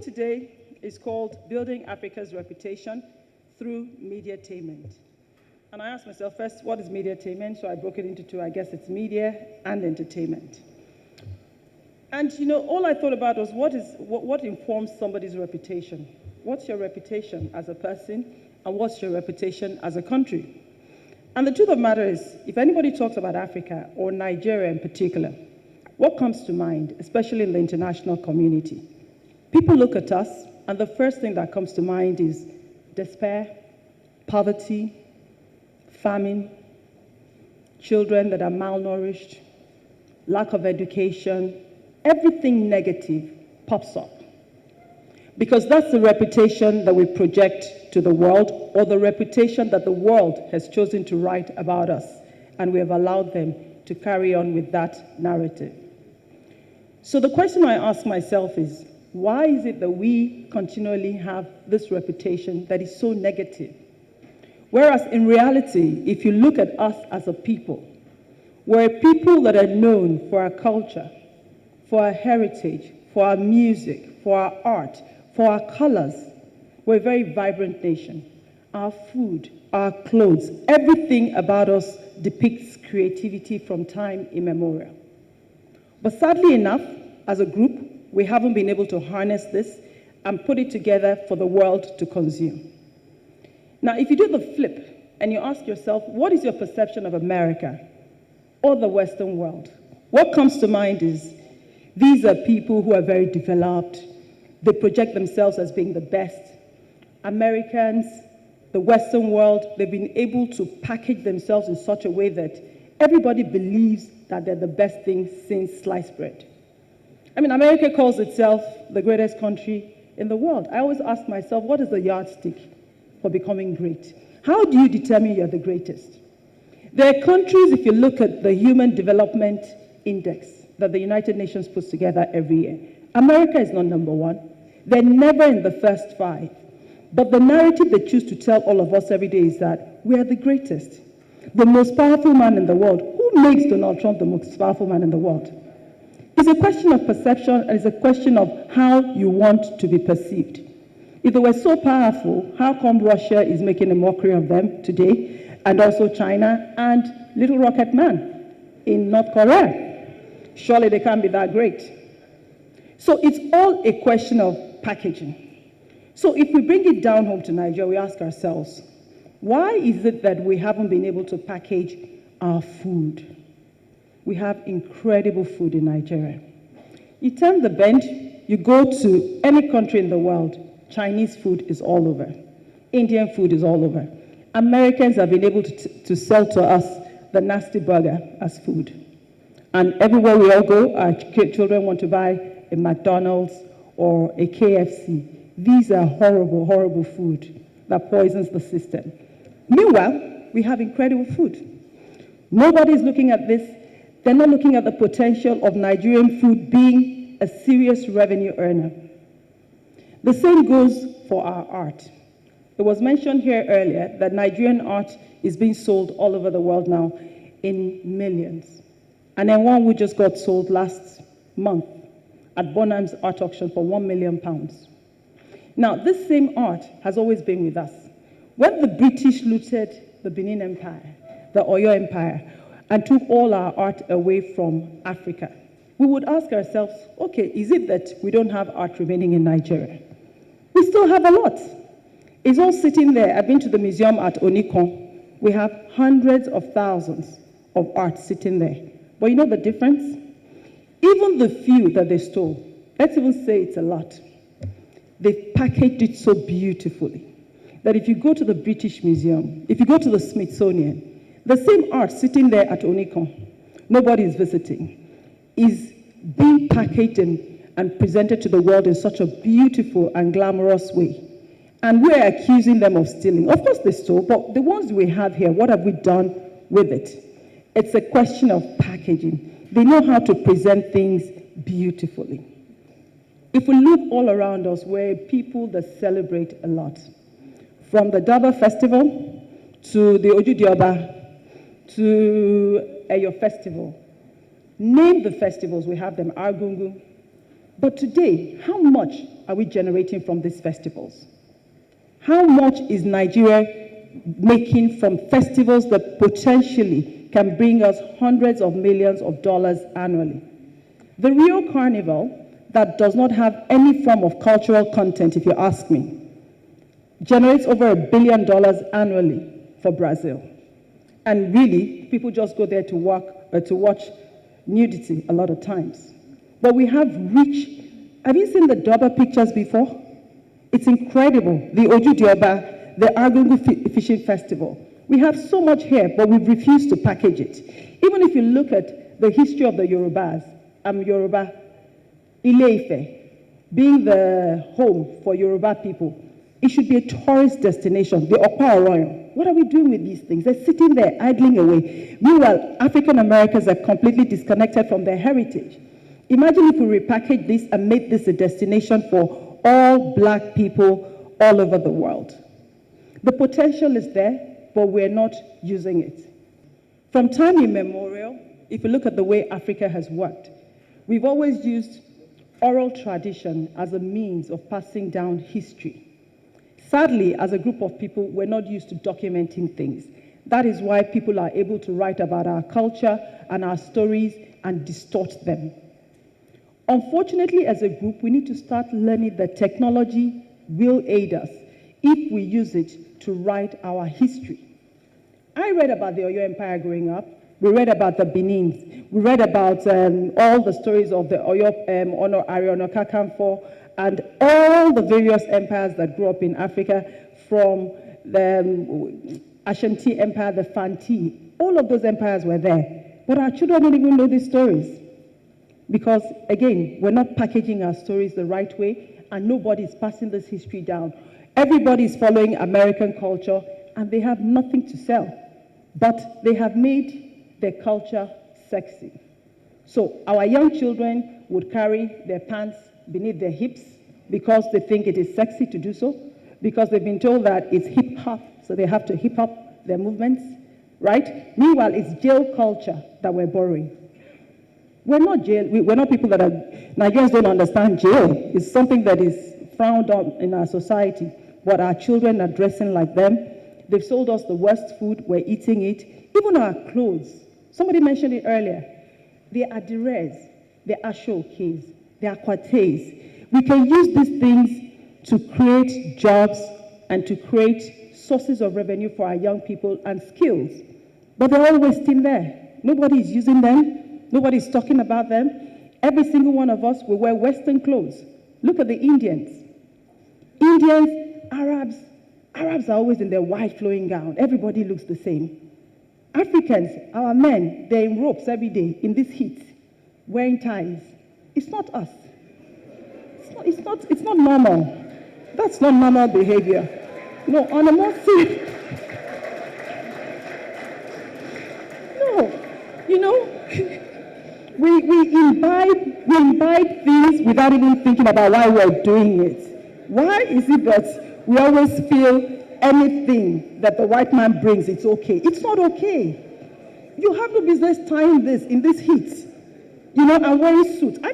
talk today is called Building Africa's Reputation Through Mediatainment. And I asked myself first, what is mediatainment? So I broke it into two. I guess it's media and entertainment. And all I thought about was what informs somebody's reputation? What's your reputation as a person, and what's your reputation as a country? And the truth of the matter is, if anybody talks about Africa, or Nigeria in particular, what comes to mind, especially in the international community? People look at us, and the first thing that comes to mind is despair, poverty, famine, children that are malnourished, lack of education. Everything negative pops up. Because that's the reputation that we project to the world, or the reputation that the world has chosen to write about us, and we have allowed them to carry on with that narrative. So the question I ask myself is, why is it that we continually have this reputation that is so negative? Whereas in reality, if you look at us as a people, we're a people that are known for our culture, for our heritage, for our music, for our art, for our colors. We're a very vibrant nation. Our food, our clothes, everything about us depicts creativity from time immemorial. But sadly enough, as a group, we haven't been able to harness this and put it together for the world to consume. Now, if you do the flip and you ask yourself, what is your perception of America or the Western world? What comes to mind is, these are people who are very developed. They project themselves as being the best. Americans, the Western world, they've been able to package themselves in such a way that everybody believes that they're the best thing since sliced bread. I mean, America calls itself the greatest country in the world. I always ask myself, what is the yardstick for becoming great? How do you determine you're the greatest? There are countries, if you look at the Human Development Index that the United Nations puts together every year, America is not number one. They're never in the first 5. But the narrative they choose to tell all of us every day is that we are the greatest, the most powerful man in the world. Who makes Donald Trump the most powerful man in the world? It's a question of perception, and it's a question of how you want to be perceived. If they were so powerful, how come Russia is making a mockery of them today, and also China and Little Rocket Man in North Korea? Surely they can't be that great. So it's all a question of packaging. So if we bring it down home to Nigeria, we ask ourselves, why is it that we haven't been able to package our food? We have incredible food in Nigeria. You turn the bend, you go to any country in the world, Chinese food is all over. Indian food is all over. Americans have been able to sell to us the nasty burger as food. And everywhere we all go, our children want to buy a McDonald's or a KFC. These are horrible, horrible food that poisons the system. Meanwhile, we have incredible food. Nobody's looking at this. They're not looking at the potential of Nigerian food being a serious revenue earner. The same goes for our art. It was mentioned here earlier that Nigerian art is being sold all over the world now in millions. And then one we just got sold last month at Bolanle's art auction for £1 million. Now, this same art has always been with us. When the British looted the Benin Empire, the Oyo Empire, and took all our art away from Africa, we would ask ourselves, okay, is it that we don't have art remaining in Nigeria? We still have a lot. It's all sitting there. I've been to the museum at Onikon. We have hundreds of thousands of art sitting there. But you know the difference? Even the few that they stole, let's even say it's a lot, they've packaged it so beautifully that if you go to the British Museum, if you go to the Smithsonian, the same art sitting there at Onikon, nobody is visiting, is being packaged and presented to the world in such a beautiful and glamorous way. And we're accusing them of stealing. Of course they stole, but the ones we have here, what have we done with it? It's a question of packaging. They know how to present things beautifully. If we look all around us, we're people that celebrate a lot. From the Daba Festival to the Ojudioba to Eyo Festival. Name the festivals, we have them. Argungu, But today, how much are we generating from these festivals? How much is Nigeria making from festivals that potentially can bring us hundreds of millions of dollars annually? The Rio Carnival, that does not have any form of cultural content, if you ask me, generates over $1 billion annually for Brazil. And really, people just go there to watch nudity a lot of times. But we have rich. Have you seen the Durbar pictures before? It's incredible. The Oju Dioba, the Argungu Fishing Festival. We have so much here, but we've refused to package it. Even if you look at the history of the Yorubas, I'm Yoruba, Ile-Ife, being the home for Yoruba people, it should be a tourist destination, the Okpa Oroyan. What are we doing with these things? They're sitting there idling away. Meanwhile, African Americans are completely disconnected from their heritage. Imagine if we repackage this and make this a destination for all Black people all over the world. The potential is there, but we're not using it. From time immemorial, if you look at the way Africa has worked, we've always used oral tradition as a means of passing down history. Sadly, as a group of people, we're not used to documenting things. That is why people are able to write about our culture and our stories and distort them. Unfortunately, as a group, we need to start learning that technology will aid us if we use it to write our history. I read about the Oyo Empire growing up. We read about the Benins. We read about all the stories of the Oyo Ono Kakanfo and all the various empires that grew up in Africa, from the Ashanti Empire, the Fanti. All of those empires were there. But our children don't even know these stories. Because, again, we're not packaging our stories the right way, and nobody's passing this history down. Everybody's following American culture, and they have nothing to sell. But they have made their culture sexy. So our young children would carry their pants beneath their hips because they think it is sexy to do so, because they've been told that it's hip-hop, so they have to hip-hop their movements, right? Meanwhile, it's jail culture that we're borrowing. We're not jail. We're not people that are, Nigerians don't understand jail. It's something that is frowned on in our society, but our children are dressing like them. They've sold us the worst food, we're eating it. Even our clothes. Somebody mentioned it earlier. They are adires, they are showcase, they are quartes. We can use these things to create jobs and to create sources of revenue for our young people and skills. But they're always still there. Nobody is using them. Nobody's talking about them. Every single one of us will wear Western clothes. Look at the Indians. Indians, Arabs. Arabs are always in their white flowing gown. Everybody looks the same. Africans, our men, they're in ropes every day in this heat, wearing ties. It's not us. It's not normal. That's not normal behavior. No, on a more serious. No, you know, we imbibe things without even thinking about why we're doing it. Why is it that we always feel anything that the white man brings, it's okay? It's not okay. You have no business tying this in this heat. You know, I'm wearing suits. I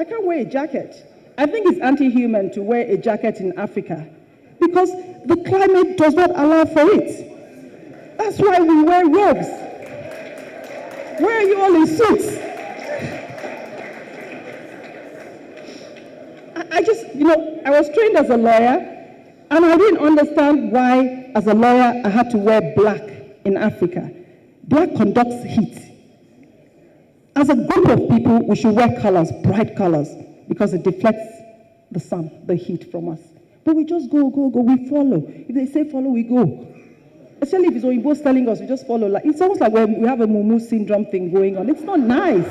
can't wear a jacket. I think it's anti-human to wear a jacket in Africa because the climate does not allow for it. That's why we wear robes. Why are you all in suits? I was trained as a lawyer, and I didn't understand why, as a lawyer, I had to wear black in Africa. Black conducts heat. As a group of people, we should wear colors, bright colors, because it deflects the sun, the heat from us. But we just go, we follow. If they say follow, we go. Especially if it's Oyinbo's telling us, we just follow. Like, it's almost like we have a Mumu syndrome thing going on. It's not nice.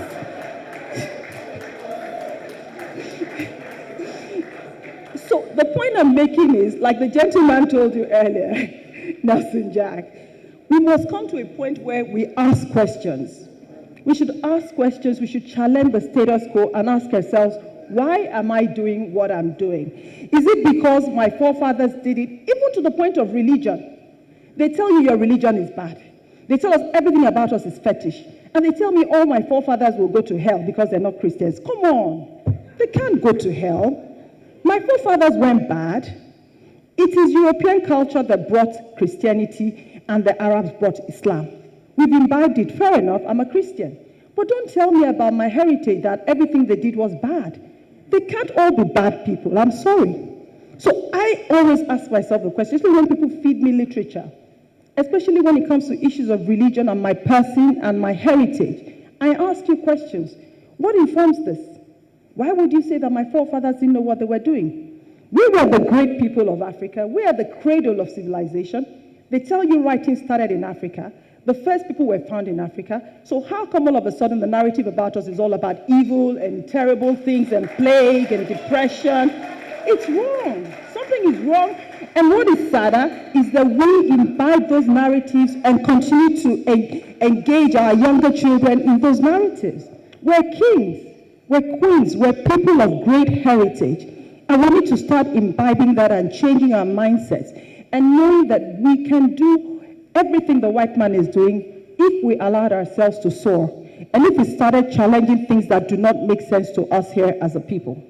So the point I'm making is, like the gentleman told you earlier, Nelson Jack, we must come to a point where we ask questions. We should ask questions, we should challenge the status quo and ask ourselves, why am I doing what I'm doing? Is it because my forefathers did it? Even to the point of religion. They tell you your religion is bad. They tell us everything about us is fetish. And they tell me all my forefathers will go to hell because they're not Christians. Come on. They can't go to hell. My forefathers went bad. It is European culture that brought Christianity and the Arabs brought Islam. We've imbibed it. Fair enough, I'm a Christian. But don't tell me about my heritage that everything they did was bad. They can't all be bad people. I'm sorry. So I always ask myself the question, especially when people feed me literature, especially when it comes to issues of religion and my person and my heritage. I ask you questions. What informs this? Why would you say that my forefathers didn't know what they were doing? We were the great people of Africa. We are the cradle of civilization. They tell you writing started in Africa. The first people were found in Africa. So how come all of a sudden the narrative about us is all about evil and terrible things and plague and depression? It's wrong. Something is wrong. And what is sadder is that we imbibe those narratives and continue to engage our younger children in those narratives. We're kings, we're queens, we're people of great heritage. And we need to start imbibing that and changing our mindsets and knowing that we can do everything the white man is doing if we allowed ourselves to soar and if we started challenging things that do not make sense to us here as a people.